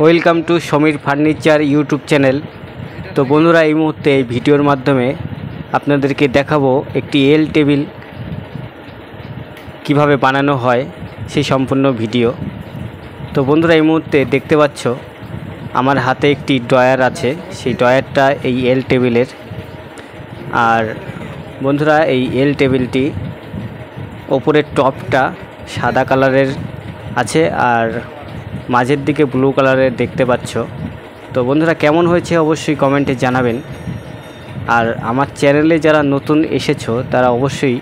Welcome to Samir furniture YouTube channel. তো বন্ধুরা, এই মুহূর্তে এই ভিডিওর মাধ্যমে আপনাদেরকে দেখাবো একটি এল টেবিল কিভাবে বানানো হয় সেই সম্পূর্ণ ভিডিও। তো বন্ধুরা, এই মুহূর্তে দেখতে পাচ্ছ আমার হাতে একটি ড্রয়ার আছে, সেই ড্রয়ারটা এই এল টেবিলের। আর বন্ধুরা, এই এল টেবিলটি ওপরের টপটা সাদা কালারের আছে আর মাঝের দিকে ব্লু কালারের দেখতে পাচ্ছ। তো বন্ধুরা, কেমন হয়েছে অবশ্যই কমেন্টে জানাবেন। আর আমার চ্যানেলে যারা নতুন এসেছো তারা অবশ্যই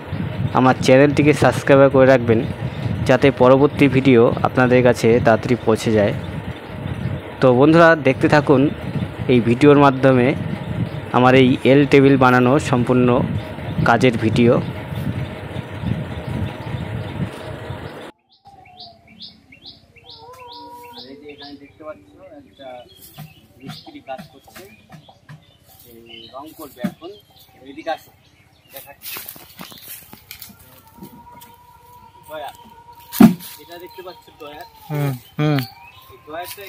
আমার চ্যানেলটিকে সাবস্ক্রাইব করে রাখবেন, যাতে পরবর্তী ভিডিও আপনাদের কাছে তাড়াতাড়ি পৌঁছে যায়। তো বন্ধুরা, দেখতে থাকুন এই ভিডিওর মাধ্যমে আমার এই এল টেবিল বানানো সম্পূর্ণ কাজের ভিডিও। এখানে দেখতে পাচ্ছ একটা মিস্ত্রি কাজ করছে, রং করবে এখন। এদিকে আসো, দেখাচ্ছি। এটা দেখতে পাচ্ছ ড্রয়ার। এই ড্রয়ারটা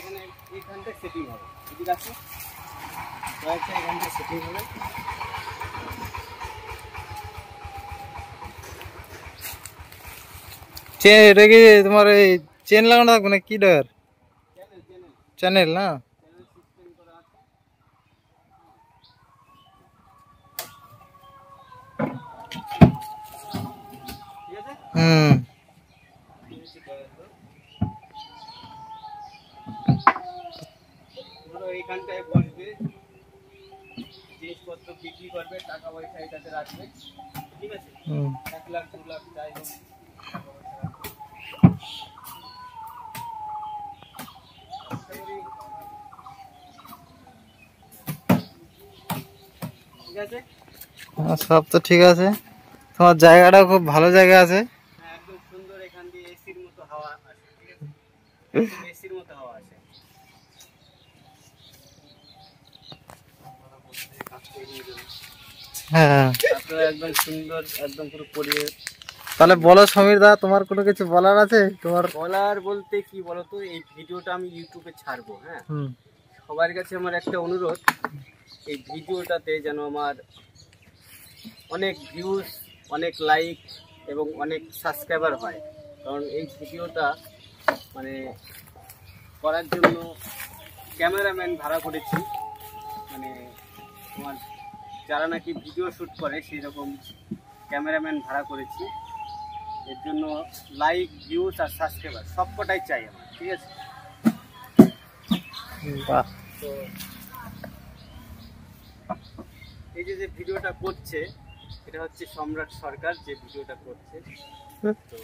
এখানটা সেটিং হবে। এদিকে আসো, ড্রয়ারটা এখানটা সেটিং হবে। এটা কি তোমার এই চেন লাগানো থাকবে না কি ড্রয়ার? চ্যানেল না? এইখানটায় বসবে, জিনিসপত্র বিক্রি করবে, টাকা পয়সা এটাতে রাখবে। ঠিক আছে, 1 লাখ 2 লাখ যাই হোক টাকা পয়সা রাখবে। ঠিক আছে, সব তো ঠিক আছে। তোমার জায়গাটা খুব ভালো জায়গা আছে। একদম সুন্দর। এখান দিয়ে এসির মতো হাওয়া আসে। ঠিক আছে, এসির মতো হাওয়া আসে। হ্যাঁ, একদম সুন্দর, একদম পুরো পরিবেশ। তাহলে বলো সমীর দা, তোমার কোনো কিছু বলার আছে? তোমার বলার বলতে কি বলতো, এই ভিডিওটা আমি ইউটিউবে ছাড়বো। হ্যাঁ, সবার কাছে আমার একটা অনুরোধ, এই ভিডিওটাতে যেন আমার অনেক ভিউজ, অনেক লাইক এবং অনেক সাবস্ক্রাইবার হয়। কারণ এই ভিডিওটা মানে করার জন্য ক্যামেরাম্যান ভাড়া করেছি, মানে তোমার যারা নাকি ভিডিও শ্যুট করে সেই রকম ক্যামেরাম্যান ভাড়া করেছি। এর জন্য লাইক, ভিউজ আর সাবস্ক্রাইবার সবকটাই চাই আমার। ঠিক আছে, তো এই যে ভিডিওটা করছে, এটা হচ্ছে সম্রাট সরকার যে ভিডিওটা করছে। তো